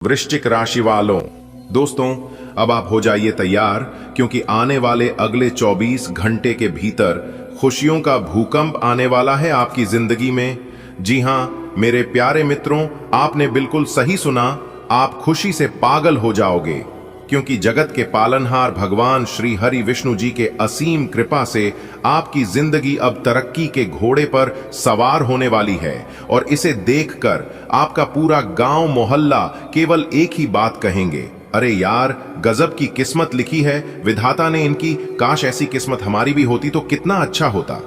वृश्चिक राशि वालों, दोस्तों अब आप हो जाइए तैयार, क्योंकि आने वाले अगले 24 घंटे के भीतर खुशियों का भूकंप आने वाला है आपकी जिंदगी में। जी हां मेरे प्यारे मित्रों, आपने बिल्कुल सही सुना, आप खुशी से पागल हो जाओगे, क्योंकि जगत के पालनहार भगवान श्री हरि विष्णु जी के असीम कृपा से आपकी जिंदगी अब तरक्की के घोड़े पर सवार होने वाली है। और इसे देखकर आपका पूरा गांव मोहल्ला केवल एक ही बात कहेंगे, अरे यार गजब की किस्मत लिखी है विधाता ने इनकी, काश ऐसी किस्मत हमारी भी होती तो कितना अच्छा होता।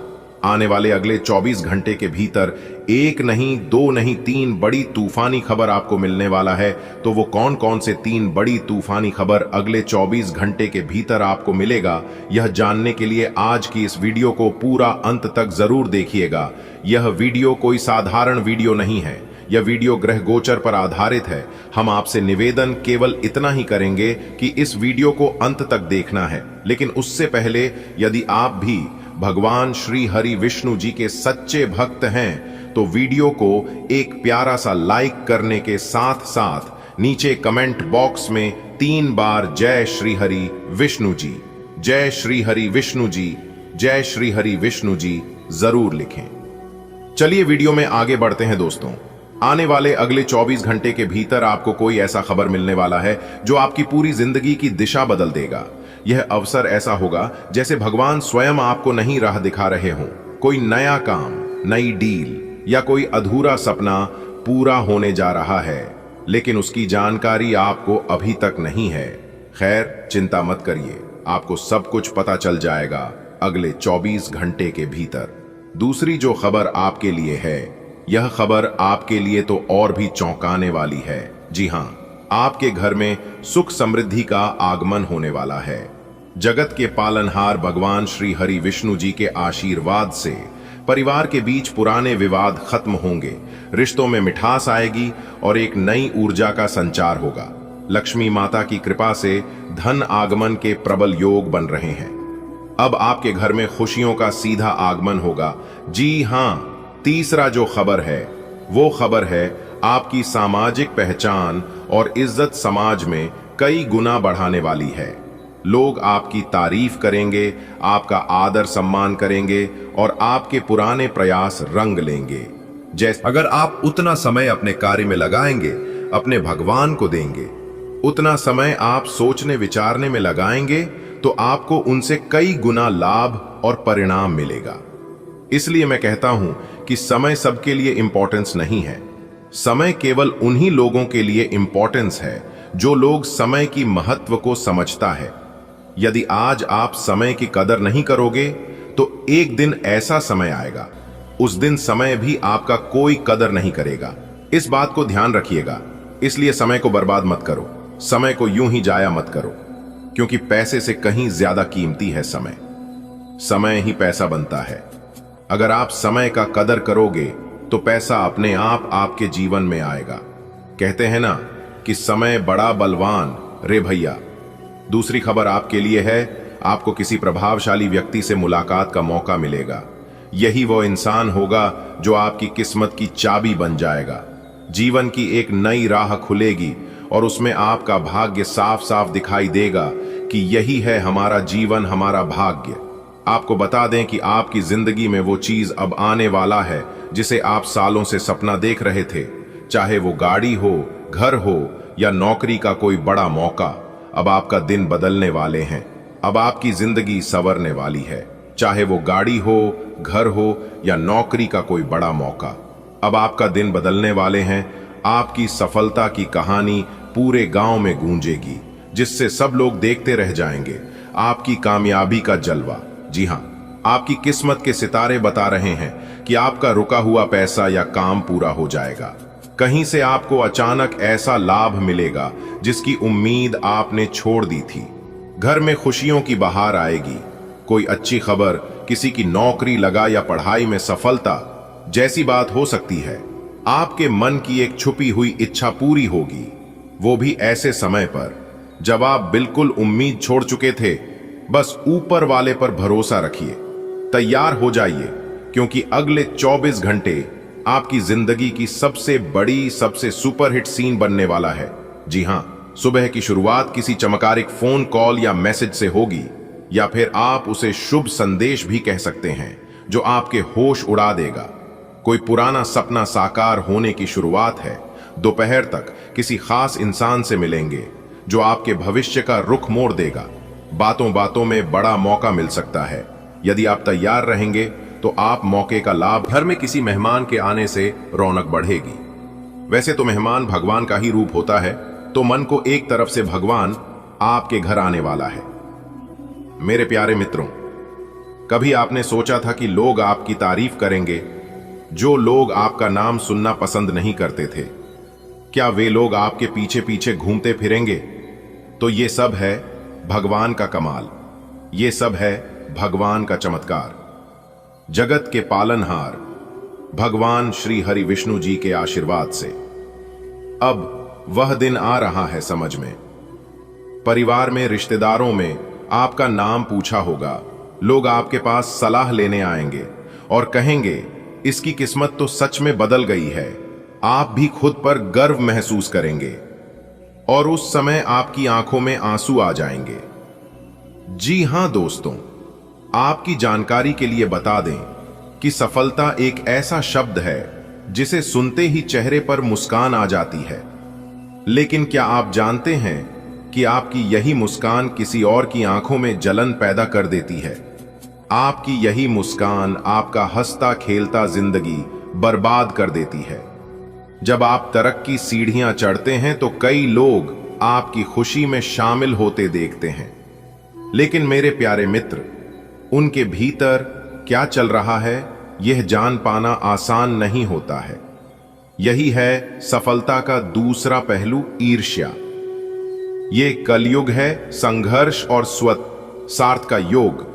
आने वाले अगले 24 घंटे के भीतर एक नहीं, दो नहीं, 3 बड़ी तूफानी खबर आपको मिलने वाला है। तो वो कौन कौन से 3 बड़ी तूफानी खबर अगले 24 घंटे के भीतर आपको मिलेगा, यह जानने के लिए आज की इस वीडियो को पूरा अंत तक जरूर देखिएगा। यह वीडियो कोई साधारण वीडियो नहीं है, यह वीडियो ग्रह गोचर पर आधारित है। हम आपसे निवेदन केवल इतना ही करेंगे कि इस वीडियो को अंत तक देखना है, लेकिन उससे पहले यदि आप भी भगवान श्री हरि विष्णु जी के सच्चे भक्त हैं तो वीडियो को एक प्यारा सा लाइक करने के साथ साथ नीचे कमेंट बॉक्स में 3 बार जय श्री हरि विष्णु जी, जय श्री हरि विष्णु जी, जय श्री हरि विष्णु जी जरूर लिखें। चलिए वीडियो में आगे बढ़ते हैं दोस्तों। आने वाले अगले 24 घंटे के भीतर आपको कोई ऐसा खबर मिलने वाला है जो आपकी पूरी जिंदगी की दिशा बदल देगा। यह अवसर ऐसा होगा जैसे भगवान स्वयं आपको नहीं राह दिखा रहे हों। कोई नया काम, नई डील या कोई अधूरा सपना पूरा होने जा रहा है, लेकिन उसकी जानकारी आपको अभी तक नहीं है। खैर चिंता मत करिए, आपको सब कुछ पता चल जाएगा अगले 24 घंटे के भीतर। दूसरी जो खबर आपके लिए है, यह खबर आपके लिए तो और भी चौंकाने वाली है। जी हां, आपके घर में सुख समृद्धि का आगमन होने वाला है। जगत के पालनहार भगवान श्री हरि विष्णु जी के आशीर्वाद से परिवार के बीच पुराने विवाद खत्म होंगे, रिश्तों में मिठास आएगी और एक नई ऊर्जा का संचार होगा। लक्ष्मी माता की कृपा से धन आगमन के प्रबल योग बन रहे हैं। अब आपके घर में खुशियों का सीधा आगमन होगा। जी हां, तीसरा जो खबर है वो खबर है आपकी सामाजिक पहचान और इज्जत समाज में कई गुना बढ़ाने वाली है। लोग आपकी तारीफ करेंगे, आपका आदर सम्मान करेंगे और आपके पुराने प्रयास रंग लेंगे। जैसे अगर आप उतना समय अपने कार्य में लगाएंगे, अपने भगवान को देंगे, उतना समय आप सोचने विचारने में लगाएंगे, तो आपको उनसे कई गुना लाभ और परिणाम मिलेगा। इसलिए मैं कहता हूं कि समय सबके लिए इंपॉर्टेंस नहीं है। समय केवल उन्हीं लोगों के लिए इंपॉर्टेंस है जो लोग समय की महत्व को समझता है। यदि आज आप समय की कदर नहीं करोगे तो एक दिन ऐसा समय आएगा, उस दिन समय भी आपका कोई कदर नहीं करेगा। इस बात को ध्यान रखिएगा। इसलिए समय को बर्बाद मत करो, समय को यूं ही जाया मत करो, क्योंकि पैसे से कहीं ज्यादा कीमती है समय। समय ही पैसा बनता है। अगर आप समय का कदर करोगे तो पैसा अपने आप आपके जीवन में आएगा। कहते हैं ना कि समय बड़ा बलवान रे भैया। दूसरी खबर आपके लिए है, आपको किसी प्रभावशाली व्यक्ति से मुलाकात का मौका मिलेगा। यही वो इंसान होगा जो आपकी किस्मत की चाबी बन जाएगा। जीवन की एक नई राह खुलेगी और उसमें आपका भाग्य साफ साफ दिखाई देगा कि यही है हमारा जीवन, हमारा भाग्य। आपको बता दें कि आपकी जिंदगी में वो चीज अब आने वाला है जिसे आप सालों से सपना देख रहे थे। चाहे वो गाड़ी हो, घर हो या नौकरी का कोई बड़ा मौका, अब आपका दिन बदलने वाले हैं। अब आपकी जिंदगी संवरने वाली है। चाहे वो गाड़ी हो, घर हो या नौकरी का कोई बड़ा मौका, अब आपका दिन बदलने वाले हैं। आपकी सफलता की कहानी पूरे गांव में गूंजेगी, जिससे सब लोग देखते रह जाएंगे आपकी कामयाबी का जलवा। जी हां, आपकी किस्मत के सितारे बता रहे हैं कि आपका रुका हुआ पैसा या काम पूरा हो जाएगा। कहीं से आपको अचानक ऐसा लाभ मिलेगा जिसकी उम्मीद आपने छोड़ दी थी। घर में खुशियों की बहार आएगी। कोई अच्छी खबर, किसी की नौकरी लगा या पढ़ाई में सफलता जैसी बात हो सकती है। आपके मन की एक छुपी हुई इच्छा पूरी होगी, वो भी ऐसे समय पर जब आप बिल्कुल उम्मीद छोड़ चुके थे। बस ऊपर वाले पर भरोसा रखिए, तैयार हो जाइए, क्योंकि अगले 24 घंटे आपकी जिंदगी की सबसे बड़ी, सबसे सुपरहिट सीन बनने वाला है। जी हाँ, सुबह की शुरुआत किसी चमत्कारिक फोन कॉल या मैसेज से होगी, या फिर आप उसे शुभ संदेश भी कह सकते हैं जो आपके होश उड़ा देगा। कोई पुराना सपना साकार होने की शुरुआत है। दोपहर तक किसी खास इंसान से मिलेंगे जो आपके भविष्य का रुख मोड़ देगा। बातों बातों में बड़ा मौका मिल सकता है। यदि आप तैयार रहेंगे तो आप मौके का लाभ। घर में किसी मेहमान के आने से रौनक बढ़ेगी। वैसे तो मेहमान भगवान का ही रूप होता है, तो मन को एक तरफ से भगवान आपके घर आने वाला है। मेरे प्यारे मित्रों, कभी आपने सोचा था कि लोग आपकी तारीफ करेंगे? जो लोग आपका नाम सुनना पसंद नहीं करते थे, क्या वे लोग आपके पीछे पीछे घूमते फिरेंगे? तो ये सब है भगवान का कमाल, ये सब है भगवान का चमत्कार। जगत के पालनहार भगवान श्री हरि विष्णु जी के आशीर्वाद से अब वह दिन आ रहा है समझ में। परिवार में, रिश्तेदारों में आपका नाम पूछा होगा। लोग आपके पास सलाह लेने आएंगे और कहेंगे, इसकी किस्मत तो सच में बदल गई है। आप भी खुद पर गर्व महसूस करेंगे और उस समय आपकी आंखों में आंसू आ जाएंगे। जी हां दोस्तों, आपकी जानकारी के लिए बता दें कि सफलता एक ऐसा शब्द है जिसे सुनते ही चेहरे पर मुस्कान आ जाती है। लेकिन क्या आप जानते हैं कि आपकी यही मुस्कान किसी और की आंखों में जलन पैदा कर देती है? आपकी यही मुस्कान आपका हंसता खेलता जिंदगी बर्बाद कर देती है। जब आप तरक्की सीढ़ियां चढ़ते हैं तो कई लोग आपकी खुशी में शामिल होते देखते हैं, लेकिन मेरे प्यारे मित्र, उनके भीतर क्या चल रहा है यह जान पाना आसान नहीं होता है। यही है सफलता का दूसरा पहलू, ईर्ष्या। ये कलयुग है संघर्ष और स्वार्थ का योग।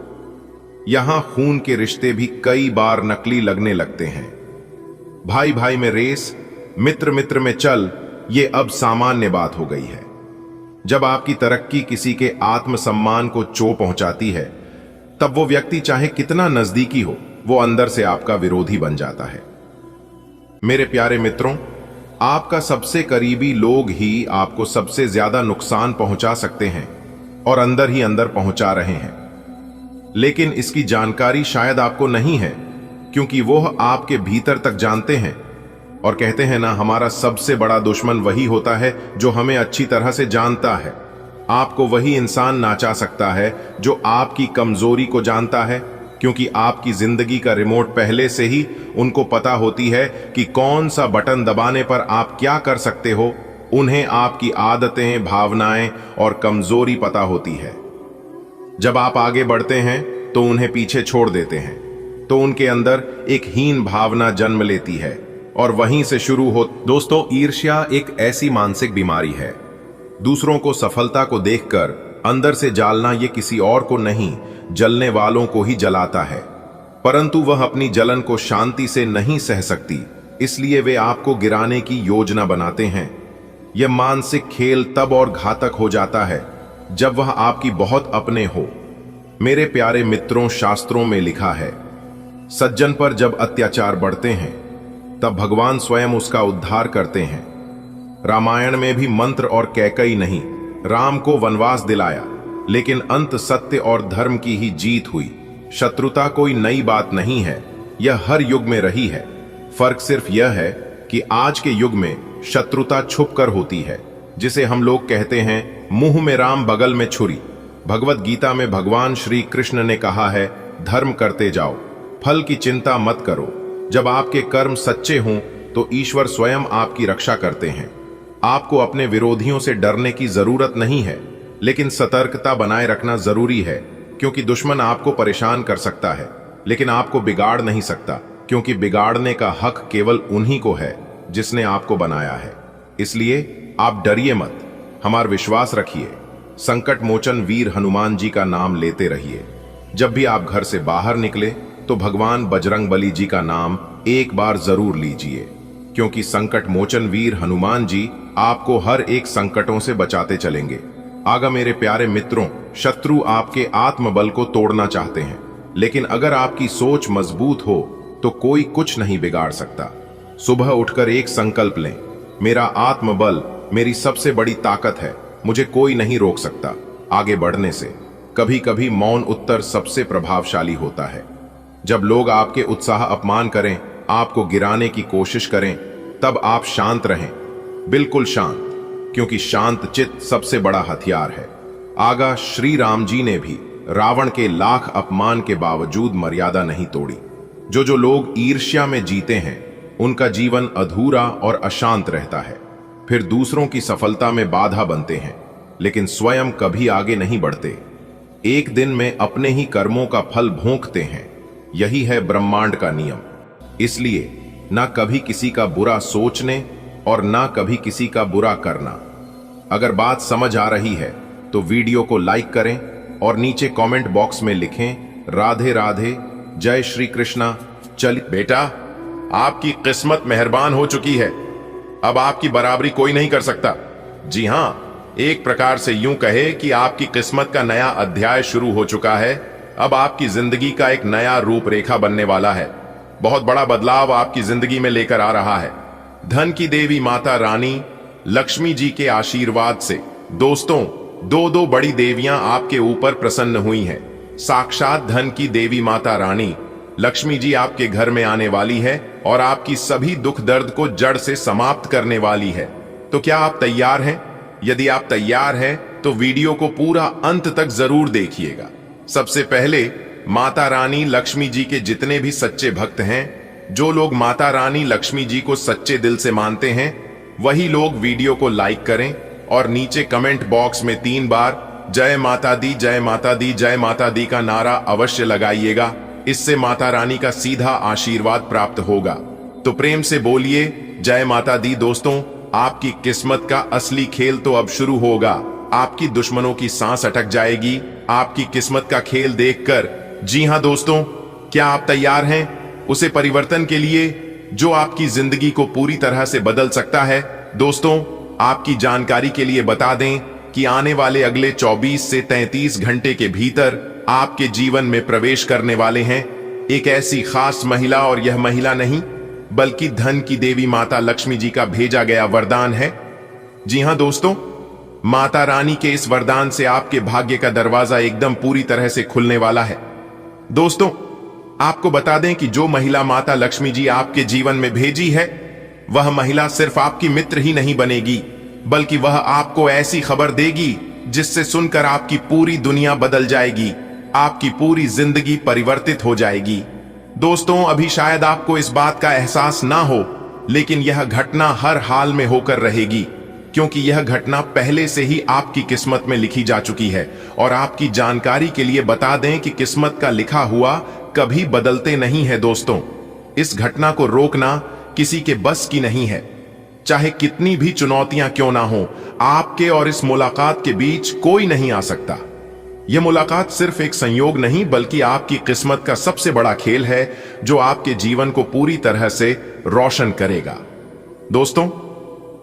यहां खून के रिश्ते भी कई बार नकली लगने लगते हैं। भाई भाई में रेस, मित्र मित्र में चल, ये अब सामान्य बात हो गई है। जब आपकी तरक्की किसी के आत्मसम्मान को चोट पहुंचाती है, तब वो व्यक्ति चाहे कितना नजदीकी हो, वो अंदर से आपका विरोधी बन जाता है। मेरे प्यारे मित्रों, आपका सबसे करीबी लोग ही आपको सबसे ज्यादा नुकसान पहुंचा सकते हैं और अंदर ही अंदर पहुंचा रहे हैं। लेकिन इसकी जानकारी शायद आपको नहीं है, क्योंकि वो आपके भीतर तक जानते हैं। और कहते हैं ना, हमारा सबसे बड़ा दुश्मन वही होता है जो हमें अच्छी तरह से जानता है। आपको वही इंसान नाचा सकता है जो आपकी कमजोरी को जानता है, क्योंकि आपकी जिंदगी का रिमोट पहले से ही उनको पता होती है कि कौन सा बटन दबाने पर आप क्या कर सकते हो। उन्हें आपकी आदतें, भावनाएं और कमजोरी पता होती है। जब आप आगे बढ़ते हैं तो उन्हें पीछे छोड़ देते हैं, तो उनके अंदर एक हीन भावना जन्म लेती है और वहीं से शुरू हो। दोस्तों, ईर्ष्या एक ऐसी मानसिक बीमारी है। दूसरों को सफलता को देखकर अंदर से जालना, ये किसी और को नहीं, जलने वालों को ही जलाता है। परंतु वह अपनी जलन को शांति से नहीं सह सकती, इसलिए वे आपको गिराने की योजना बनाते हैं। यह मानसिक खेल तब और घातक हो जाता है जब वह आपकी बहुत अपने हो। मेरे प्यारे मित्रों, शास्त्रों में लिखा है, सज्जन पर जब अत्याचार बढ़ते हैं तब भगवान स्वयं उसका उद्धार करते हैं। रामायण में भी मंत्र और कैकई नहीं, राम को वनवास दिलाया, लेकिन अंत सत्य और धर्म की ही जीत हुई। शत्रुता कोई नई बात नहीं है, यह हर युग में रही है। फर्क सिर्फ यह है कि आज के युग में शत्रुता छुप कर होती है, जिसे हम लोग कहते हैं मुंह में राम बगल में छुरी। भगवत गीता में भगवान श्री कृष्ण ने कहा है, धर्म करते जाओ, फल की चिंता मत करो। जब आपके कर्म सच्चे हों तो ईश्वर स्वयं आपकी रक्षा करते हैं। आपको अपने विरोधियों से डरने की जरूरत नहीं है, लेकिन सतर्कता बनाए रखना जरूरी है, क्योंकि दुश्मन आपको परेशान कर सकता है, लेकिन आपको बिगाड़ नहीं सकता, क्योंकि बिगाड़ने का हक केवल उन्हीं को है जिसने आपको बनाया है। इसलिए आप डरिए मत, हमारा विश्वास रखिए। संकट मोचन वीर हनुमान जी का नाम लेते रहिए। जब भी आप घर से बाहर निकले तो भगवान बजरंगबली जी का नाम एक बार जरूर लीजिए, क्योंकि संकट मोचन वीर हनुमान जी आपको हर एक संकटों से बचाते चलेंगे। आगा मेरे प्यारे मित्रों, शत्रु आपके आत्मबल को तोड़ना चाहते हैं, लेकिन अगर आपकी सोच मजबूत हो तो कोई कुछ नहीं बिगाड़ सकता। सुबह उठकर एक संकल्प लें, मेरा आत्मबल मेरी सबसे बड़ी ताकत है, मुझे कोई नहीं रोक सकता आगे बढ़ने से। कभी कभी मौन उत्तर सबसे प्रभावशाली होता है। जब लोग आपके उत्साह अपमान करें, आपको गिराने की कोशिश करें, तब आप शांत रहें, बिल्कुल शांत, क्योंकि शांत चित्त सबसे बड़ा हथियार है। आगा श्री राम जी ने भी रावण के लाख अपमान के बावजूद मर्यादा नहीं तोड़ी। जो लोग ईर्ष्या में जीते हैं उनका जीवन अधूरा और अशांत रहता है, फिर दूसरों की सफलता में बाधा बनते हैं, लेकिन स्वयं कभी आगे नहीं बढ़ते। एक दिन में अपने ही कर्मों का फल भोंकते हैं। यही है ब्रह्मांड का नियम। इसलिए ना कभी किसी का बुरा सोचने और ना कभी किसी का बुरा करना। अगर बात समझ आ रही है तो वीडियो को लाइक करें और नीचे कमेंट बॉक्स में लिखें राधे राधे, जय श्री कृष्णा। चल बेटा, आपकी किस्मत मेहरबान हो चुकी है, अब आपकी बराबरी कोई नहीं कर सकता। जी हां, एक प्रकार से यूं कहे कि आपकी किस्मत का नया अध्याय शुरू हो चुका है। अब आपकी जिंदगी का एक नया रूपरेखा बनने वाला है। बहुत बड़ा बदलाव आपकी जिंदगी में लेकर आ रहा है। धन की देवी माता रानी लक्ष्मी जी के आशीर्वाद से दोस्तों, दो बड़ी देवियां आपके ऊपर प्रसन्न हुई हैं। साक्षात धन की देवी माता रानी लक्ष्मी जी आपके घर में आने वाली है और आपकी सभी दुख दर्द को जड़ से समाप्त करने वाली है। तो क्या आप तैयार हैं? यदि आप तैयार हैं तो वीडियो को पूरा अंत तक जरूर देखिएगा। सबसे पहले माता रानी लक्ष्मी जी के जितने भी सच्चे भक्त हैं, जो लोग माता रानी लक्ष्मी जी को सच्चे दिल से मानते हैं, वही लोग वीडियो को लाइक करें और नीचे कमेंट बॉक्स में 3 बार जय माता दी, जय माता दी, जय माता दी का नारा अवश्य लगाइएगा। इससे माता रानी का सीधा आशीर्वाद प्राप्त होगा। तो प्रेम से बोलिए जय माता दी। दोस्तों, आपकी किस्मत का असली खेल तो अब शुरू होगा। आपकी दुश्मनों की सांस अटक जाएगी आपकी किस्मत का खेल देखकर। जी हां दोस्तों, क्या आप तैयार हैं उसे परिवर्तन के लिए जो आपकी जिंदगी को पूरी तरह से बदल सकता है? दोस्तों, आपकी जानकारी के लिए बता दें कि आने वाले अगले 24 से 33 घंटे के भीतर आपके जीवन में प्रवेश करने वाले हैं एक ऐसी खास महिला, और यह महिला नहीं बल्कि धन की देवी माता लक्ष्मी जी का भेजा गया वरदान है। जी हां दोस्तों, माता रानी के इस वरदान से आपके भाग्य का दरवाजा एकदम पूरी तरह से खुलने वाला है। दोस्तों, आपको बता दें कि जो महिला माता लक्ष्मी जी आपके जीवन में भेजी है, वह महिला सिर्फ आपकी मित्र ही नहीं बनेगी, बल्कि वह आपको ऐसी खबर देगी जिससे सुनकर आपकी पूरी दुनिया बदल जाएगी, आपकी पूरी जिंदगी परिवर्तित हो जाएगी। दोस्तों, अभी शायद आपको इस बात का एहसास ना हो, लेकिन यह घटना हर हाल में होकर रहेगी, क्योंकि यह घटना पहले से ही आपकी किस्मत में लिखी जा चुकी है। और आपकी जानकारी के लिए बता दें कि किस्मत का लिखा हुआ कभी बदलते नहीं है। दोस्तों, इस घटना को रोकना किसी के बस की नहीं है। चाहे कितनी भी चुनौतियां क्यों ना हो, आपके और इस मुलाकात के बीच कोई नहीं आ सकता। यह मुलाकात सिर्फ एक संयोग नहीं बल्कि आपकी किस्मत का सबसे बड़ा खेल है, जो आपके जीवन को पूरी तरह से रोशन करेगा। दोस्तों,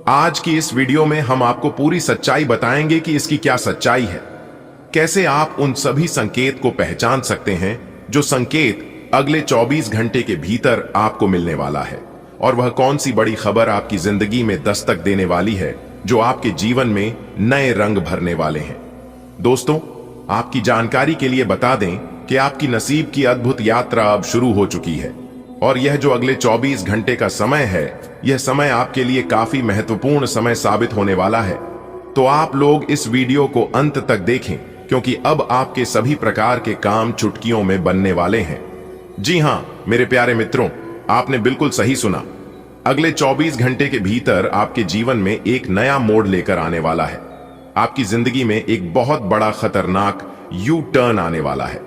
आज की इस वीडियो में हम आपको पूरी सच्चाई बताएंगे कि इसकी क्या सच्चाई है, कैसे आप उन सभी संकेत को पहचान सकते हैं जो संकेत अगले 24 घंटे के भीतर आपको मिलने वाला है, और वह कौन सी बड़ी खबर आपकी जिंदगी में दस्तक देने वाली है जो आपके जीवन में नए रंग भरने वाले हैं। दोस्तों, आपकी जानकारी के लिए बता दें कि आपकी नसीब की अद्भुत यात्रा अब शुरू हो चुकी है, और यह जो अगले 24 घंटे का समय है, यह समय आपके लिए काफी महत्वपूर्ण समय साबित होने वाला है। तो आप लोग इस वीडियो को अंत तक देखें, क्योंकि अब आपके सभी प्रकार के काम चुटकियों में बनने वाले हैं। जी हां मेरे प्यारे मित्रों, आपने बिल्कुल सही सुना। अगले 24 घंटे के भीतर आपके जीवन में एक नया मोड़ लेकर आने वाला है। आपकी जिंदगी में एक बहुत बड़ा खतरनाक यू टर्न आने वाला है।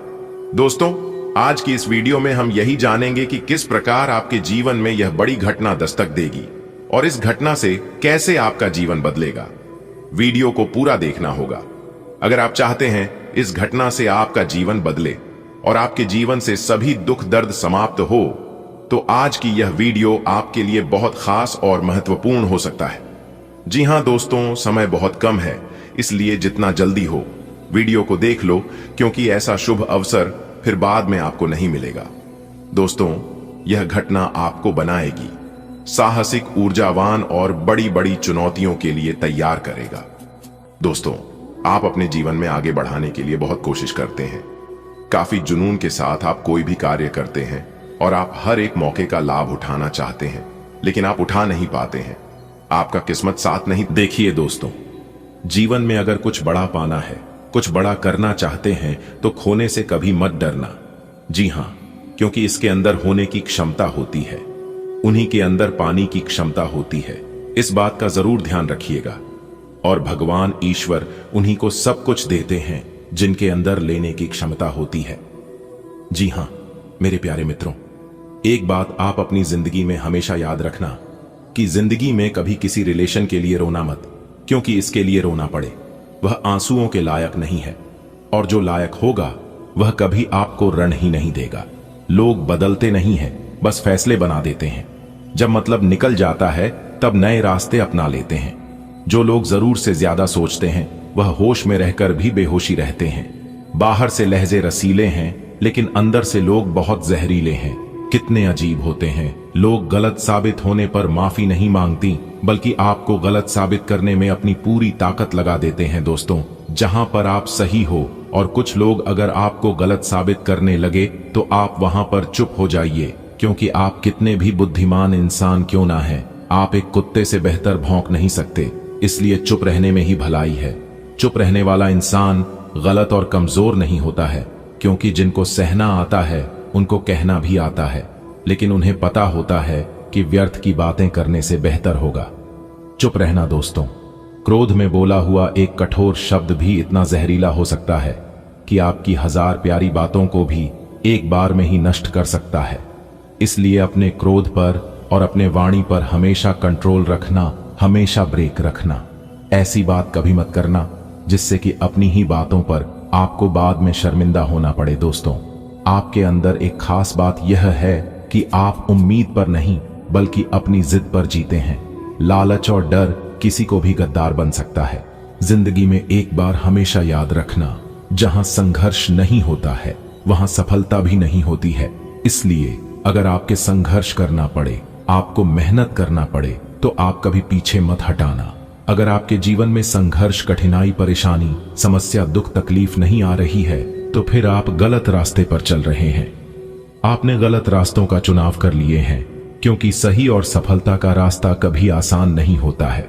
दोस्तों, आज की इस वीडियो में हम यही जानेंगे कि किस प्रकार आपके जीवन में यह बड़ी घटना दस्तक देगी और इस घटना से कैसे आपका जीवन बदलेगा। वीडियो को पूरा देखना होगा अगर आप चाहते हैं इस घटना से आपका जीवन बदले और आपके जीवन से सभी दुख दर्द समाप्त हो। तो आज की यह वीडियो आपके लिए बहुत खास और महत्वपूर्ण हो सकता है। जी हां दोस्तों, समय बहुत कम है, इसलिए जितना जल्दी हो वीडियो को देख लो, क्योंकि ऐसा शुभ अवसर फिर बाद में आपको नहीं मिलेगा। दोस्तों, यह घटना आपको बनाएगी, साहसिक, ऊर्जावान और बड़ी बड़ी चुनौतियों के लिए तैयार करेगा। दोस्तों, आप अपने जीवन में आगे बढ़ाने के लिए बहुत कोशिश करते हैं। काफी जुनून के साथ आप कोई भी कार्य करते हैं और आप हर एक मौके का लाभ उठाना चाहते हैं, लेकिन आप उठा नहीं पाते हैं। आपका किस्मत साथ नहीं। देखिए दोस्तों, जीवन में अगर कुछ बड़ा पाना है, कुछ बड़ा करना चाहते हैं, तो खोने से कभी मत डरना। जी हां, क्योंकि इसके अंदर होने की क्षमता होती है, उन्हीं के अंदर पानी की क्षमता होती है। इस बात का जरूर ध्यान रखिएगा। और भगवान ईश्वर उन्हीं को सब कुछ देते हैं जिनके अंदर लेने की क्षमता होती है। जी हां मेरे प्यारे मित्रों, एक बात आप अपनी जिंदगी में हमेशा याद रखना कि जिंदगी में कभी किसी रिलेशन के लिए रोना मत, क्योंकि इसके लिए रोना पड़े वह आंसुओं के लायक नहीं है, और जो लायक होगा वह कभी आपको रण ही नहीं देगा। लोग बदलते नहीं हैं, बस फैसले बना देते हैं। जब मतलब निकल जाता है तब नए रास्ते अपना लेते हैं। जो लोग जरूर से ज्यादा सोचते हैं वह होश में रहकर भी बेहोशी रहते हैं। बाहर से लहजे रसीले हैं, लेकिन अंदर से लोग बहुत जहरीले हैं। कितने अजीब होते हैं। लोग गलत साबित होने पर माफी नहीं मांगती, बल्कि आपको गलत साबित करने में अपनी पूरी ताकत लगा देते हैं। दोस्तों, जहां पर आप सही हो और कुछ लोग अगर आपको गलत साबित करने लगे तो आप वहां पर चुप हो जाइए, क्योंकि आप कितने भी बुद्धिमान इंसान क्यों ना हैं, आप एक कुत्ते से बेहतर भौंक नहीं सकते। इसलिए चुप रहने में ही भलाई है। चुप रहने वाला इंसान गलत और कमजोर नहीं होता है, क्योंकि जिनको सहना आता है उनको कहना भी आता है, लेकिन उन्हें पता होता है कि व्यर्थ की बातें करने से बेहतर होगा चुप रहना। दोस्तों, क्रोध में बोला हुआ एक कठोर शब्द भी इतना जहरीला हो सकता है कि आपकी 1000 प्यारी बातों को भी एक बार में ही नष्ट कर सकता है। इसलिए अपने क्रोध पर और अपने वाणी पर हमेशा कंट्रोल रखना, हमेशा ब्रेक रखना। ऐसी बात कभी मत करना जिससे कि अपनी ही बातों पर आपको बाद में शर्मिंदा होना पड़े। दोस्तों, आपके अंदर एक खास बात यह है कि आप उम्मीद पर नहीं बल्कि अपनी जिद पर जीते हैं। लालच और डर किसी को भी गद्दार बन सकता है। जिंदगी में एक बार हमेशा याद रखना, जहां संघर्ष नहीं होता है वहां सफलता भी नहीं होती है। इसलिए अगर आपके संघर्ष करना पड़े, आपको मेहनत करना पड़े, तो आप कभी पीछे मत हटाना। अगर आपके जीवन में संघर्ष, कठिनाई, परेशानी, समस्या, दुख, तकलीफ नहीं आ रही है, तो फिर आप गलत रास्ते पर चल रहे हैं। आपने गलत रास्तों का चुनाव कर लिए हैं, क्योंकि सही और सफलता का रास्ता कभी आसान नहीं होता है।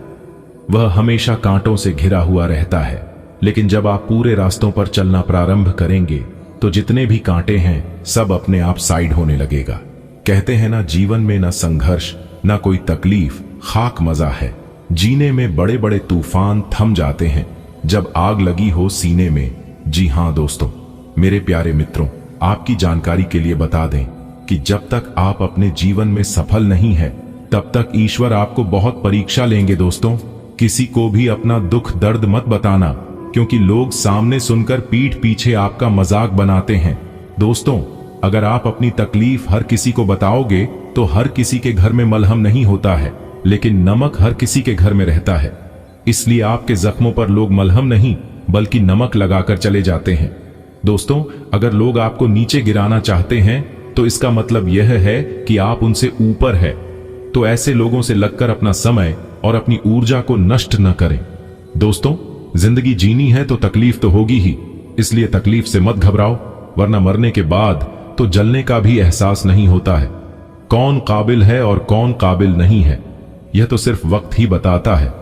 वह हमेशा कांटों से घिरा हुआ रहता है। लेकिन जब आप पूरे रास्तों पर चलना प्रारंभ करेंगे तो जितने भी कांटे हैं सब अपने आप साइड होने लगेगा। कहते हैं ना, जीवन में ना संघर्ष, ना कोई तकलीफ, खाक मजा है। जीने में बड़े बड़े तूफान थम जाते हैं जब आग लगी हो सीने में। जी हां दोस्तों, मेरे प्यारे मित्रों, आपकी जानकारी के लिए बता दें कि जब तक आप अपने जीवन में सफल नहीं है तब तक ईश्वर आपको बहुत परीक्षा लेंगे। दोस्तों, किसी को भी अपना दुख दर्द मत बताना, क्योंकि लोग सामने सुनकर पीठ पीछे आपका मजाक बनाते हैं। दोस्तों, अगर आप अपनी तकलीफ हर किसी को बताओगे तो हर किसी के घर में मलहम नहीं होता है, लेकिन नमक हर किसी के घर में रहता है। इसलिए आपके जख्मों पर लोग मलहम नहीं बल्कि नमक लगाकर चले जाते हैं। दोस्तों, अगर लोग आपको नीचे गिराना चाहते हैं तो इसका मतलब यह है कि आप उनसे ऊपर है। तो ऐसे लोगों से लगकर अपना समय और अपनी ऊर्जा को नष्ट न करें। दोस्तों, जिंदगी जीनी है तो तकलीफ तो होगी ही, इसलिए तकलीफ से मत घबराओ, वरना मरने के बाद तो जलने का भी एहसास नहीं होता है। कौन काबिल है और कौन काबिल नहीं है, यह तो सिर्फ वक्त ही बताता है।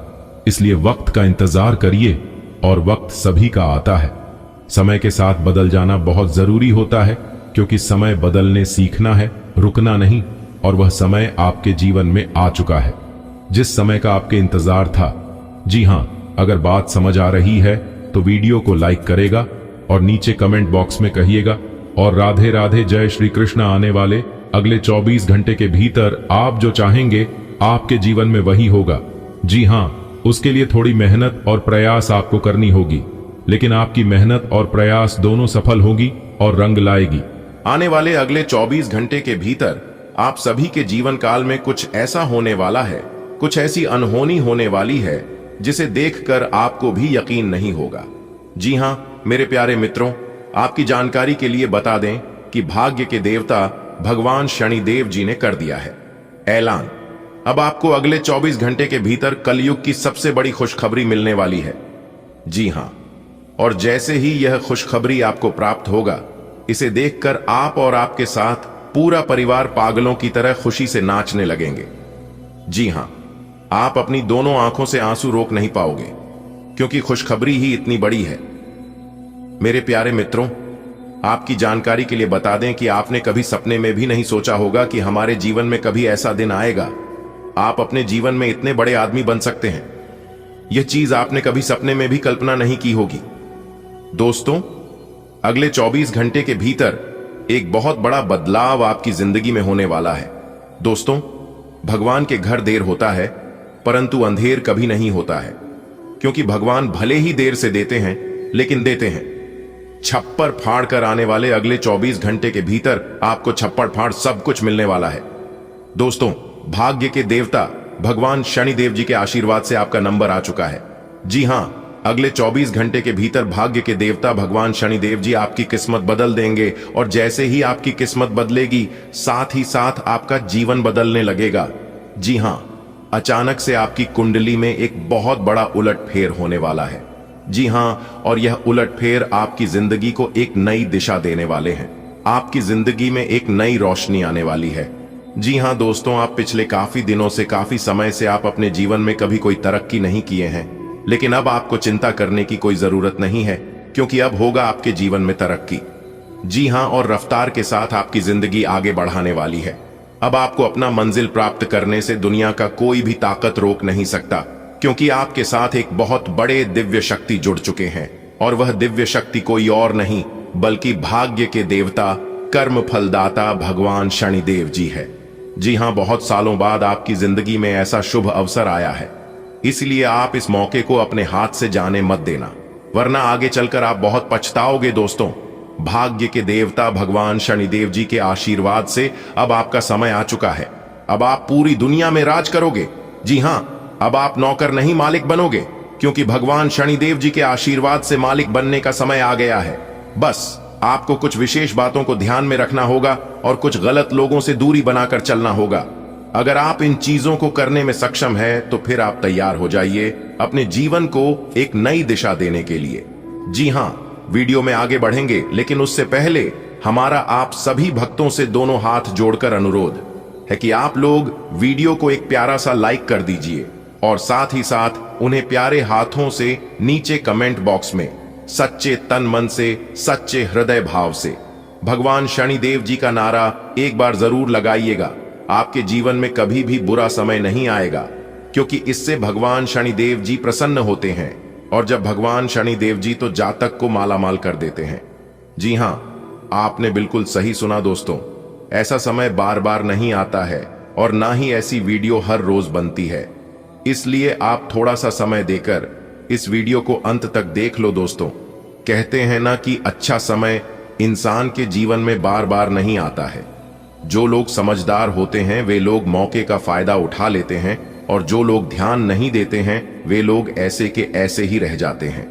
इसलिए वक्त का इंतजार करिए, और वक्त सभी का आता है। समय के साथ बदल जाना बहुत जरूरी होता है, क्योंकि समय बदलने सीखना है, रुकना नहीं। और वह समय आपके जीवन में आ चुका है, जिस समय का आपके इंतजार था। जी हां, अगर बात समझ आ रही है तो वीडियो को लाइक करेगा और नीचे कमेंट बॉक्स में कहिएगा और राधे राधे जय श्री कृष्ण। आने वाले अगले 24 घंटे के भीतर आप जो चाहेंगे आपके जीवन में वही होगा। जी हां, उसके लिए थोड़ी मेहनत और प्रयास आपको करनी होगी, लेकिन आपकी मेहनत और प्रयास दोनों सफल होगी और रंग लाएगी। आने वाले अगले 24 घंटे के भीतर आप सभी के जीवन काल में कुछ ऐसा होने वाला है, कुछ ऐसी अनहोनी होने वाली है जिसे देखकर आपको भी यकीन नहीं होगा। जी हां मेरे प्यारे मित्रों, आपकी जानकारी के लिए बता दें कि भाग्य के देवता भगवान शनिदेव जी ने कर दिया है ऐलान। अब आपको अगले 24 घंटे के भीतर कलयुग की सबसे बड़ी खुशखबरी मिलने वाली है। जी हां, और जैसे ही यह खुशखबरी आपको प्राप्त होगा, इसे देखकर आप और आपके साथ पूरा परिवार पागलों की तरह खुशी से नाचने लगेंगे। जी हां, आप अपनी दोनों आंखों से आंसू रोक नहीं पाओगे, क्योंकि खुशखबरी ही इतनी बड़ी है। मेरे प्यारे मित्रों, आपकी जानकारी के लिए बता दें कि आपने कभी सपने में भी नहीं सोचा होगा कि हमारे जीवन में कभी ऐसा दिन आएगा। आप अपने जीवन में इतने बड़े आदमी बन सकते हैं, यह चीज आपने कभी सपने में भी कल्पना नहीं की होगी। दोस्तों, अगले 24 घंटे के भीतर एक बहुत बड़ा बदलाव आपकी जिंदगी में होने वाला है। दोस्तों, भगवान के घर देर होता है, परंतु अंधेर कभी नहीं होता है, क्योंकि भगवान भले ही देर से देते हैं, लेकिन देते हैं। छप्पर फाड़ कर आने वाले अगले 24 घंटे के भीतर आपको छप्पड़ फाड़ सब कुछ मिलने वाला है। दोस्तों, भाग्य के देवता भगवान शनिदेव जी के आशीर्वाद से आपका नंबर आ चुका है। जी हां, अगले 24 घंटे के भीतर भाग्य के देवता भगवान शनिदेव जी आपकी किस्मत बदल देंगे, और जैसे ही आपकी किस्मत बदलेगी, साथ ही साथ आपका जीवन बदलने लगेगा। जी हां, अचानक से आपकी कुंडली में एक बहुत बड़ा उलटफेर होने वाला है। जी हां, और यह उलटफेर आपकी जिंदगी को एक नई दिशा देने वाले हैं। आपकी जिंदगी में एक नई रोशनी आने वाली है। जी हां दोस्तों, आप पिछले काफी दिनों से, काफी समय से आप अपने जीवन में कभी कोई तरक्की नहीं किए हैं, लेकिन अब आपको चिंता करने की कोई जरूरत नहीं है, क्योंकि अब होगा आपके जीवन में तरक्की। जी हां, और रफ्तार के साथ आपकी जिंदगी आगे बढ़ाने वाली है। अब आपको अपना मंजिल प्राप्त करने से दुनिया का कोई भी ताकत रोक नहीं सकता, क्योंकि आपके साथ एक बहुत बड़े दिव्य शक्ति जुड़ चुके हैं, और वह दिव्य शक्ति कोई और नहीं बल्कि भाग्य के देवता, कर्म फलदाता भगवान शनिदेव जी है। जी हां, बहुत सालों बाद आपकी जिंदगी में ऐसा शुभ अवसर आया है, इसलिए आप इस मौके को अपने हाथ से जाने मत देना, वरना आगे चलकर आप बहुत पछताओगे। दोस्तों, भाग्य के देवता भगवान शनिदेव जी के आशीर्वाद से अब आपका समय आ चुका है। अब आप पूरी दुनिया में राज करोगे। जी हां, अब आप नौकर नहीं मालिक बनोगे, क्योंकि भगवान शनिदेव जी के आशीर्वाद से मालिक बनने का समय आ गया है। बस आपको कुछ विशेष बातों को ध्यान में रखना होगा और कुछ गलत लोगों से दूरी बनाकर चलना होगा। अगर आप इन चीजों को करने में सक्षम हैं, तो फिर आप तैयार हो जाइए अपने जीवन को एक नई दिशा देने के लिए। जी हां, वीडियो में आगे बढ़ेंगे, लेकिन उससे पहले हमारा आप सभी भक्तों से दोनों हाथ जोड़कर अनुरोध है कि आप लोग वीडियो को एक प्यारा सा लाइक कर दीजिए, और साथ ही साथ उन्हें प्यारे हाथों से नीचे कमेंट बॉक्स में सच्चे तन मन से, सच्चे हृदय भाव से भगवान शनिदेव जी का नारा एक बार जरूर लगाइएगा। आपके जीवन में कभी भी बुरा समय नहीं आएगा, क्योंकि इससे भगवान शनिदेव जी प्रसन्न होते हैं, और जब भगवान शनिदेव जी तो जातक को मालामाल कर देते हैं। जी हां, आपने बिल्कुल सही सुना दोस्तों, ऐसा समय बार बार नहीं आता है, और ना ही ऐसी वीडियो हर रोज बनती है। इसलिए आप थोड़ा सा समय देकर इस वीडियो को अंत तक देख लो दोस्तों। कहते हैं ना कि अच्छा समय इंसान के जीवन में बार बार नहीं आता है। जो लोग समझदार होते हैं वे लोग मौके का फायदा उठा लेते हैं, और जो लोग ध्यान नहीं देते हैं वे लोग ऐसे के ऐसे ही रह जाते हैं।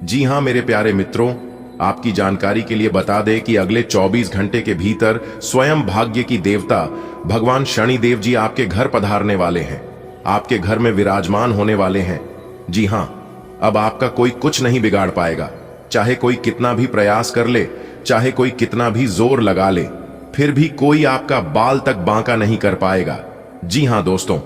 जी हां मेरे प्यारे मित्रों, आपकी जानकारी के लिए बता दें कि अगले 24 घंटे के भीतर स्वयं भाग्य की देवता भगवान शनिदेव जी आपके घर पधारने वाले हैं, आपके घर में विराजमान होने वाले हैं। जी हां, अब आपका कोई कुछ नहीं बिगाड़ पाएगा, चाहे कोई कितना भी प्रयास कर ले, चाहे कोई कितना भी जोर लगा ले, फिर भी कोई आपका बाल तक बांका नहीं कर पाएगा। जी हां दोस्तों,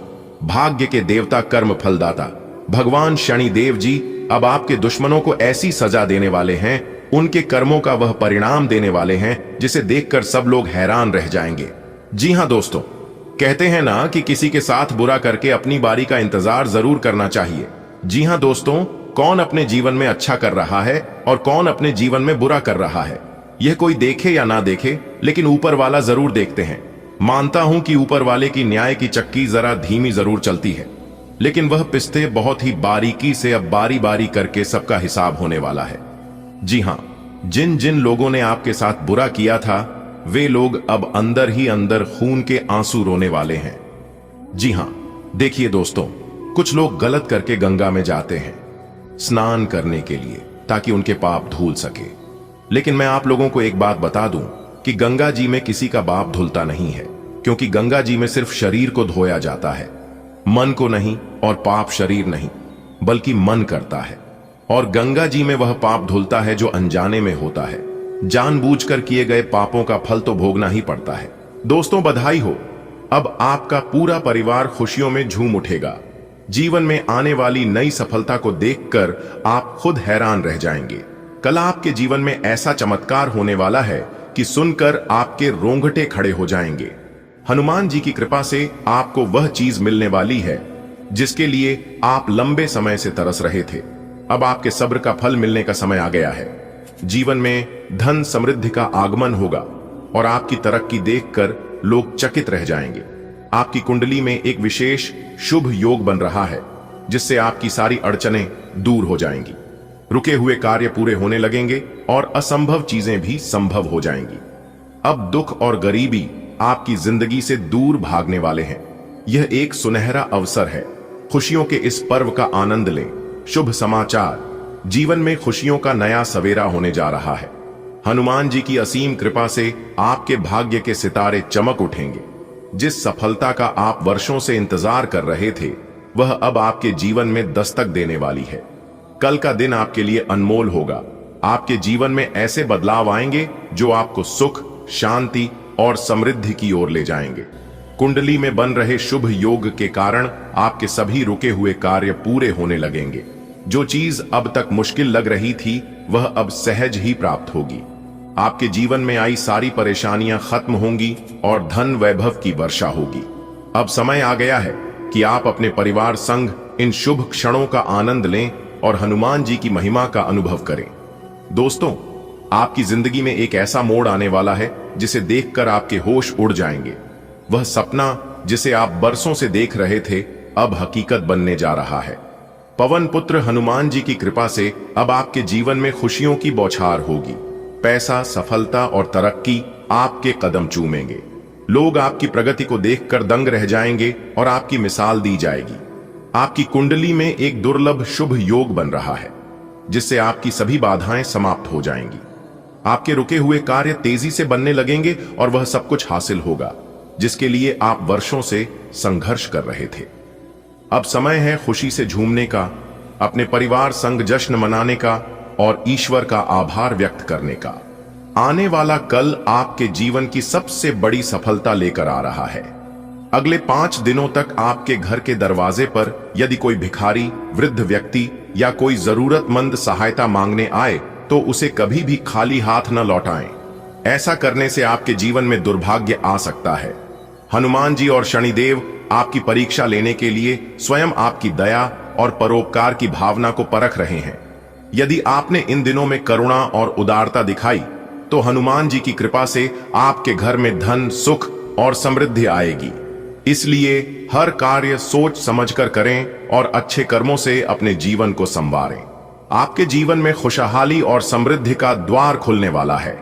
भाग्य के देवता, कर्म फलदाता भगवान शनिदेव जी अब आपके दुश्मनों को ऐसी सजा देने वाले हैं, उनके कर्मों का वह परिणाम देने वाले हैं जिसे देखकर सब लोग हैरान रह जाएंगे। जी हां दोस्तों, कहते हैं ना कि किसी के साथ बुरा करके अपनी बारी का इंतजार जरूर करना चाहिए। जी हां दोस्तों, कौन अपने जीवन में अच्छा कर रहा है और कौन अपने जीवन में बुरा कर रहा है, यह कोई देखे या ना देखे, लेकिन ऊपर वाला जरूर देखते हैं। मानता हूं कि ऊपर वाले की न्याय की चक्की जरा धीमी जरूर चलती है, लेकिन वह पिस्ते बहुत ही बारीकी से अब बारी बारी करके सबका हिसाब होने वाला है। जी हां, जिन जिन लोगों ने आपके साथ बुरा किया था, वे लोग अब अंदर ही अंदर खून के आंसू रोने वाले हैं। जी हां, देखिए दोस्तों, कुछ लोग गलत करके गंगा में जाते हैं स्नान करने के लिए, ताकि उनके पाप धुल सके। लेकिन मैं आप लोगों को एक बात बता दूं कि गंगा जी में किसी का पाप धुलता नहीं है, क्योंकि गंगा जी में सिर्फ शरीर को धोया जाता है, मन को नहीं और पाप शरीर नहीं, बल्कि मन करता है। और गंगा जी में वह पाप धुलता है जो अनजाने में होता है। जानबूझकर किए गए पापों का फल तो भोगना ही पड़ता है। दोस्तों, बधाई हो, अब आपका पूरा परिवार खुशियों में झूम उठेगा। जीवन में आने वाली नई सफलता को देखकर आप खुद हैरान रह जाएंगे। कल आपके जीवन में ऐसा चमत्कार होने वाला है कि सुनकर आपके रोंगटे खड़े हो जाएंगे। हनुमान जी की कृपा से आपको वह चीज मिलने वाली है जिसके लिए आप लंबे समय से तरस रहे थे। अब आपके सब्र का फल मिलने का समय आ गया है। जीवन में धन समृद्धि का आगमन होगा और आपकी तरक्की देखकर लोग चकित रह जाएंगे। आपकी कुंडली में एक विशेष शुभ योग बन रहा है जिससे आपकी सारी अड़चनें दूर हो जाएंगी। रुके हुए कार्य पूरे होने लगेंगे और असंभव चीजें भी संभव हो जाएंगी। अब दुख और गरीबी आपकी जिंदगी से दूर भागने वाले हैं। यह एक सुनहरा अवसर है। खुशियों के इस पर्व का आनंद लें। शुभ समाचार, जीवन में खुशियों का नया सवेरा होने जा रहा है। हनुमान जी की असीम कृपा से आपके भाग्य के सितारे चमक उठेंगे। जिस सफलता का आप वर्षों से इंतजार कर रहे थे, वह अब आपके जीवन में दस्तक देने वाली है। कल का दिन आपके लिए अनमोल होगा। आपके जीवन में ऐसे बदलाव आएंगे जो आपको सुख, शांति और समृद्धि की ओर ले जाएंगे। कुंडली में बन रहे शुभ योग के कारण आपके सभी रुके हुए कार्य पूरे होने लगेंगे। जो चीज अब तक मुश्किल लग रही थी, वह अब सहज ही प्राप्त होगी। आपके जीवन में आई सारी परेशानियां खत्म होंगी और धन वैभव की वर्षा होगी। अब समय आ गया है कि आप अपने परिवार संग इन शुभ क्षणों का आनंद लें और हनुमान जी की महिमा का अनुभव करें। दोस्तों, आपकी जिंदगी में एक ऐसा मोड़ आने वाला है जिसे देखकर आपके होश उड़ जाएंगे। वह सपना जिसे आप बरसों से देख रहे थे, अब हकीकत बनने जा रहा है। पवन पुत्र हनुमान जी की कृपा से अब आपके जीवन में खुशियों की बौछार होगी। पैसा, सफलता और तरक्की आपके कदम चूमेंगे। लोग आपकी प्रगति को देखकर दंग रह जाएंगे और आपकी मिसाल दी जाएगी। आपकी कुंडली में एक दुर्लभ शुभ योग बन रहा है जिससे आपकी सभी बाधाएं समाप्त हो जाएंगी। आपके रुके हुए कार्य तेजी से बनने लगेंगे और वह सब कुछ हासिल होगा जिसके लिए आप वर्षों से संघर्ष कर रहे थे। अब समय है खुशी से झूमने का, अपने परिवार संग जश्न मनाने का और ईश्वर का आभार व्यक्त करने का। आने वाला कल आपके जीवन की सबसे बड़ी सफलता लेकर आ रहा है। अगले 5 दिनों तक आपके घर के दरवाजे पर यदि कोई भिखारी, वृद्ध व्यक्ति या कोई जरूरतमंद सहायता मांगने आए तो उसे कभी भी खाली हाथ न लौटाएं। ऐसा करने से आपके जीवन में दुर्भाग्य आ सकता है। हनुमान जी और शनिदेव आपकी परीक्षा लेने के लिए स्वयं आपकी दया और परोपकार की भावना को परख रहे हैं। यदि आपने इन दिनों में करुणा और उदारता दिखाई तो हनुमान जी की कृपा से आपके घर में धन, सुख और समृद्धि आएगी। इसलिए हर कार्य सोच समझकर करें और अच्छे कर्मों से अपने जीवन को संवारें। आपके जीवन में खुशहाली और समृद्धि का द्वार खुलने वाला है।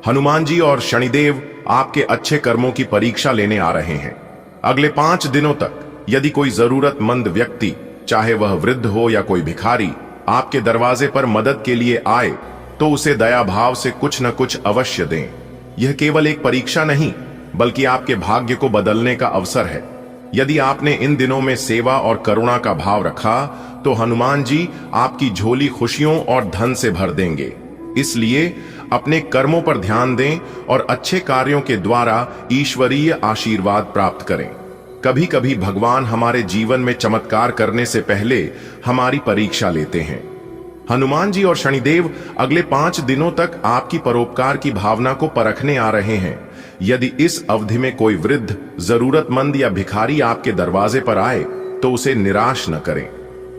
हनुमान जी और शनिदेव आपके अच्छे कर्मों की परीक्षा लेने आ रहे हैं। अगले 5 दिनों तक यदि कोई जरूरतमंद व्यक्ति, चाहे वह वृद्ध हो या कोई भिखारी, आपके दरवाजे पर मदद के लिए आए तो उसे दया भाव से कुछ न कुछ अवश्य दें। यह केवल एक परीक्षा नहीं बल्कि आपके भाग्य को बदलने का अवसर है। यदि आपने इन दिनों में सेवा और करुणा का भाव रखा तो हनुमान जी आपकी झोली खुशियों और धन से भर देंगे। इसलिए अपने कर्मों पर ध्यान दें और अच्छे कार्यों के द्वारा ईश्वरीय आशीर्वाद प्राप्त करें। कभी कभी भगवान हमारे जीवन में चमत्कार करने से पहले हमारी परीक्षा लेते हैं। हनुमान जी और शनिदेव अगले 5 दिनों तक आपकी परोपकार की भावना को परखने आ रहे हैं। यदि इस अवधि में कोई वृद्ध, जरूरतमंद या भिखारी आपके दरवाजे पर आए तो उसे निराश न करें।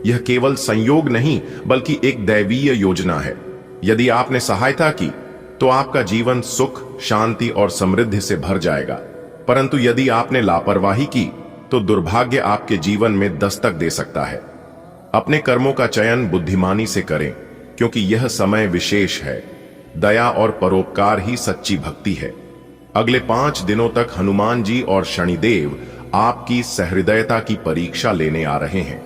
यह केवल संयोग नहीं बल्कि एक दैवीय योजना है। यदि आपने सहायता की तो आपका जीवन सुख, शांति और समृद्धि से भर जाएगा, परंतु यदि आपने लापरवाही की तो दुर्भाग्य आपके जीवन में दस्तक दे सकता है। अपने कर्मों का चयन बुद्धिमानी से करें क्योंकि यह समय विशेष है। दया और परोपकार ही सच्ची भक्ति है। अगले 5 दिनों तक हनुमान जी और शनिदेव आपकी सहृदयता की परीक्षा लेने आ रहे हैं।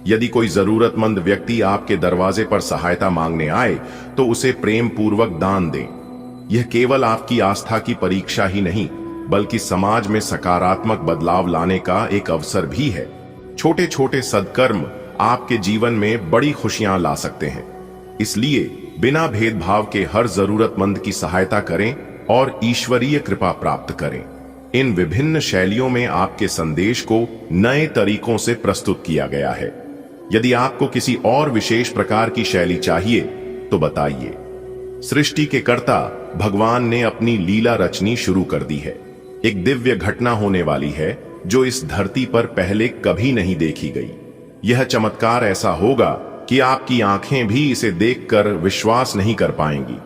यदि कोई जरूरतमंद व्यक्ति आपके दरवाजे पर सहायता मांगने आए तो उसे प्रेम पूर्वक दान दें। यह केवल आपकी आस्था की परीक्षा ही नहीं बल्कि समाज में सकारात्मक बदलाव लाने का एक अवसर भी है। छोटे छोटे सद्कर्म आपके जीवन में बड़ी खुशियां ला सकते हैं। इसलिए बिना भेदभाव के हर जरूरतमंद की सहायता करें और ईश्वरीय कृपा प्राप्त करें। इन विभिन्न शैलियों में आपके संदेश को नए तरीकों से प्रस्तुत किया गया है। यदि आपको किसी और विशेष प्रकार की शैली चाहिए तो बताइए। सृष्टि के कर्ता भगवान ने अपनी लीला रचनी शुरू कर दी है। एक दिव्य घटना होने वाली है जो इस धरती पर पहले कभी नहीं देखी गई। यह चमत्कार ऐसा होगा कि आपकी आंखें भी इसे देखकर विश्वास नहीं कर पाएंगी।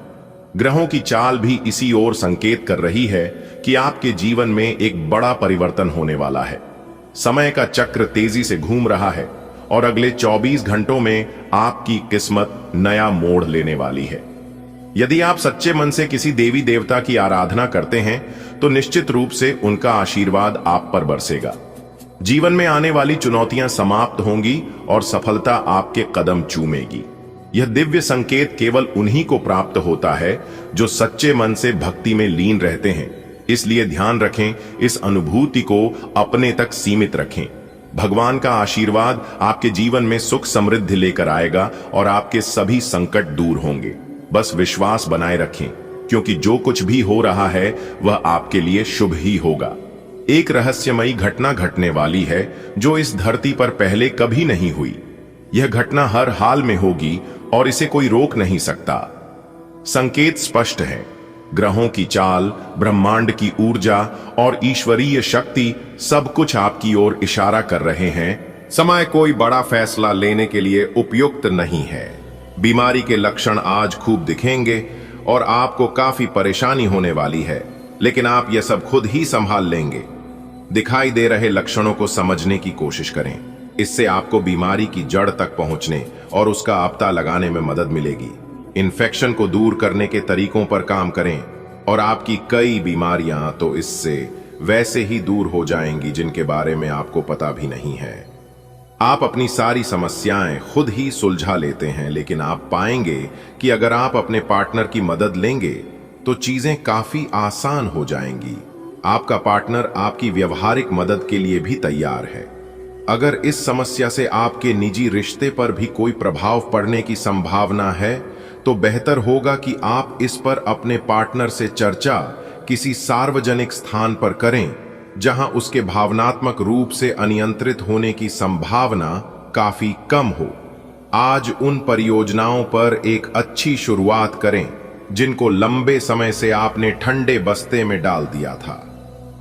ग्रहों की चाल भी इसी ओर संकेत कर रही है कि आपके जीवन में एक बड़ा परिवर्तन होने वाला है। समय का चक्र तेजी से घूम रहा है और अगले 24 घंटों में आपकी किस्मत नया मोड़ लेने वाली है। यदि आप सच्चे मन से किसी देवी देवता की आराधना करते हैं तो निश्चित रूप से उनका आशीर्वाद आप पर बरसेगा। जीवन में आने वाली चुनौतियां समाप्त होंगी और सफलता आपके कदम चूमेगी। यह दिव्य संकेत केवल उन्हीं को प्राप्त होता है जो सच्चे मन से भक्ति में लीन रहते हैं। इसलिए ध्यान रखें, इस अनुभूति को अपने तक सीमित रखें। भगवान का आशीर्वाद आपके जीवन में सुख समृद्धि लेकर आएगा और आपके सभी संकट दूर होंगे। बस विश्वास बनाए रखें, क्योंकि जो कुछ भी हो रहा है वह आपके लिए शुभ ही होगा। एक रहस्यमयी घटना घटने वाली है जो इस धरती पर पहले कभी नहीं हुई। यह घटना हर हाल में होगी और इसे कोई रोक नहीं सकता। संकेत स्पष्ट है। ग्रहों की चाल, ब्रह्मांड की ऊर्जा और ईश्वरीय शक्ति सब कुछ आपकी ओर इशारा कर रहे हैं। समय कोई बड़ा फैसला लेने के लिए उपयुक्त नहीं है। बीमारी के लक्षण आज खूब दिखेंगे और आपको काफी परेशानी होने वाली है, लेकिन आप यह सब खुद ही संभाल लेंगे। दिखाई दे रहे लक्षणों को समझने की कोशिश करें। इससे आपको बीमारी की जड़ तक पहुंचने और उसका पता लगाने में मदद मिलेगी। इन्फेक्शन को दूर करने के तरीकों पर काम करें और आपकी कई बीमारियां तो इससे वैसे ही दूर हो जाएंगी जिनके बारे में आपको पता भी नहीं है। आप अपनी सारी समस्याएं खुद ही सुलझा लेते हैं, लेकिन आप पाएंगे कि अगर आप अपने पार्टनर की मदद लेंगे तो चीजें काफी आसान हो जाएंगी। आपका पार्टनर आपकी व्यवहारिक मदद के लिए भी तैयार है। अगर इस समस्या से आपके निजी रिश्ते पर भी कोई प्रभाव पड़ने की संभावना है तो बेहतर होगा कि आप इस पर अपने पार्टनर से चर्चा किसी सार्वजनिक स्थान पर करें, जहां उसके भावनात्मक रूप से अनियंत्रित होने की संभावना काफी कम हो। आज उन परियोजनाओं पर एक अच्छी शुरुआत करें जिनको लंबे समय से आपने ठंडे बस्ते में डाल दिया था।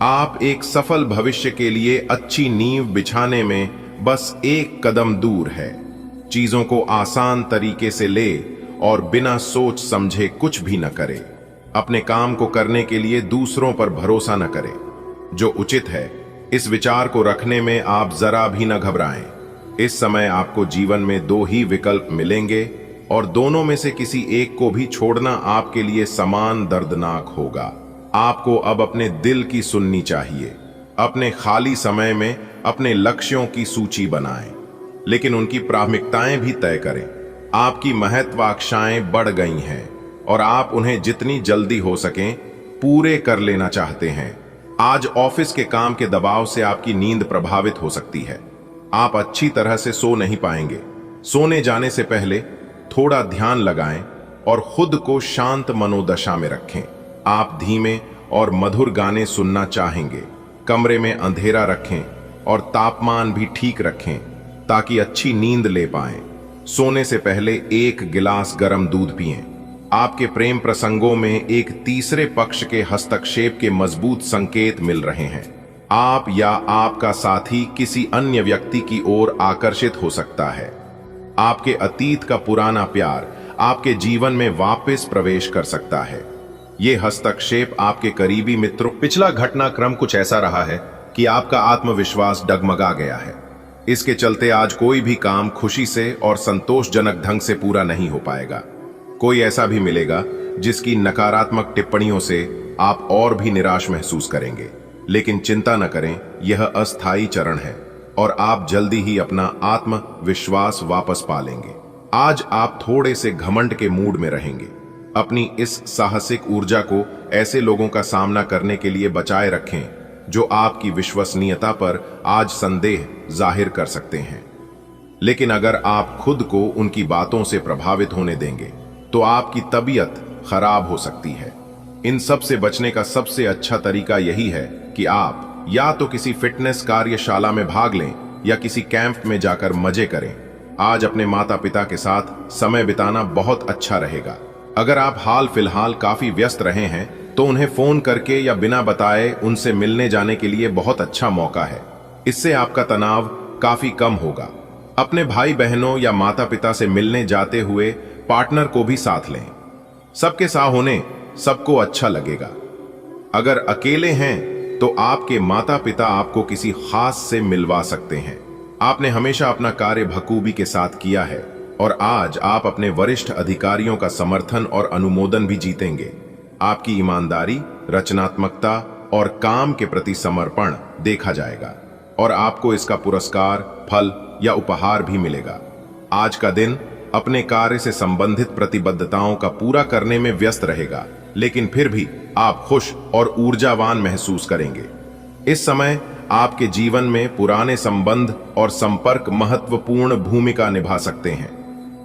आप एक सफल भविष्य के लिए अच्छी नींव बिछाने में बस एक कदम दूर है। चीजों को आसान तरीके से ले और बिना सोच समझे कुछ भी न करे। अपने काम को करने के लिए दूसरों पर भरोसा न करें। जो उचित है, इस विचार को रखने में आप जरा भी न घबराएं। इस समय आपको जीवन में दो ही विकल्प मिलेंगे और दोनों में से किसी एक को भी छोड़ना आपके लिए समान दर्दनाक होगा। आपको अब अपने दिल की सुननी चाहिए। अपने खाली समय में अपने लक्ष्यों की सूची बनाएं, लेकिन उनकी प्राथमिकताएं भी तय करें। आपकी महत्वाकांक्षाएं बढ़ गई हैं और आप उन्हें जितनी जल्दी हो सकें पूरे कर लेना चाहते हैं। आज ऑफिस के काम के दबाव से आपकी नींद प्रभावित हो सकती है। आप अच्छी तरह से सो नहीं पाएंगे। सोने जाने से पहले थोड़ा ध्यान लगाएं और खुद को शांत मनोदशा में रखें। आप धीमे और मधुर गाने सुनना चाहेंगे। कमरे में अंधेरा रखें और तापमान भी ठीक रखें ताकि अच्छी नींद ले पाएं। सोने से पहले एक गिलास गर्म दूध पिएं। आपके प्रेम प्रसंगों में एक तीसरे पक्ष के हस्तक्षेप के मजबूत संकेत मिल रहे हैं। आप या आपका साथी किसी अन्य व्यक्ति की ओर आकर्षित हो सकता है। आपके अतीत का पुराना प्यार आपके जीवन में वापस प्रवेश कर सकता है। ये हस्तक्षेप आपके करीबी मित्रों। पिछला घटनाक्रम कुछ ऐसा रहा है कि आपका आत्मविश्वास डगमगा गया है। इसके चलते आज कोई भी काम खुशी से और संतोषजनक ढंग से पूरा नहीं हो पाएगा। कोई ऐसा भी मिलेगा जिसकी नकारात्मक टिप्पणियों से आप और भी निराश महसूस करेंगे, लेकिन चिंता न करें, यह अस्थायी चरण है और आप जल्दी ही अपना आत्मविश्वास वापस पा लेंगे। आज आप थोड़े से घमंड के मूड में रहेंगे। अपनी इस साहसिक ऊर्जा को ऐसे लोगों का सामना करने के लिए बचाए रखें जो आपकी विश्वसनीयता पर आज संदेह जाहिर कर सकते हैं। लेकिन अगर आप खुद को उनकी बातों से प्रभावित होने देंगे तो आपकी तबीयत खराब हो सकती है। इन सब से बचने का सबसे अच्छा तरीका यही है कि आप या तो किसी फिटनेस कार्यशाला में भाग लें या किसी कैंप में जाकर मजे करें। आज अपने माता पिता के साथ समय बिताना बहुत अच्छा रहेगा। अगर आप हाल फिलहाल काफी व्यस्त रहे हैं तो उन्हें फोन करके या बिना बताए उनसे मिलने जाने के लिए बहुत अच्छा मौका है। इससे आपका तनाव काफी कम होगा। अपने भाई बहनों या माता पिता से मिलने जाते हुए पार्टनर को भी साथ लें। सबके साथ होने सबको अच्छा लगेगा। अगर अकेले हैं तो आपके माता पिता आपको किसी खास से मिलवा सकते हैं। आपने हमेशा अपना कार्य बखूबी के साथ किया है और आज आप अपने वरिष्ठ अधिकारियों का समर्थन और अनुमोदन भी जीतेंगे। आपकी ईमानदारी, रचनात्मकता और काम के प्रति समर्पण देखा जाएगा और आपको इसका पुरस्कार, फल या उपहार भी मिलेगा। आज का दिन अपने कार्य से संबंधित प्रतिबद्धताओं का पूरा करने में व्यस्त रहेगा, लेकिन फिर भी आप खुश और ऊर्जावान महसूस करेंगे। इस समय आपके जीवन में पुराने संबंध और संपर्क महत्वपूर्ण भूमिका निभा सकते हैं।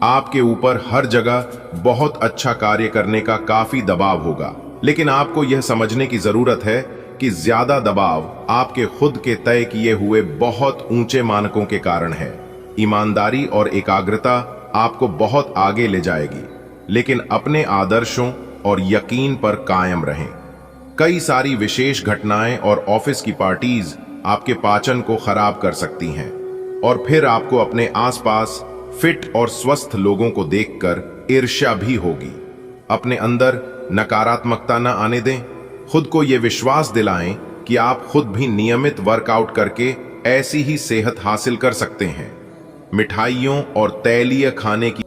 आपके ऊपर हर जगह बहुत अच्छा कार्य करने का काफी दबाव होगा, लेकिन आपको यह समझने की जरूरत है कि ज्यादा दबाव आपके खुद के तय किए हुए बहुत ऊंचे मानकों के कारण है। ईमानदारी और एकाग्रता आपको बहुत आगे ले जाएगी, लेकिन अपने आदर्शों और यकीन पर कायम रहें। कई सारी विशेष घटनाएं और ऑफिस की पार्टीज आपके पाचन को खराब कर सकती हैं और फिर आपको अपने आसपास फिट और स्वस्थ लोगों को देखकर ईर्ष्या भी होगी। अपने अंदर नकारात्मकता न आने दें। खुद को यह विश्वास दिलाएं कि आप खुद भी नियमित वर्कआउट करके ऐसी ही सेहत हासिल कर सकते हैं। मिठाइयों और तैलीय खाने की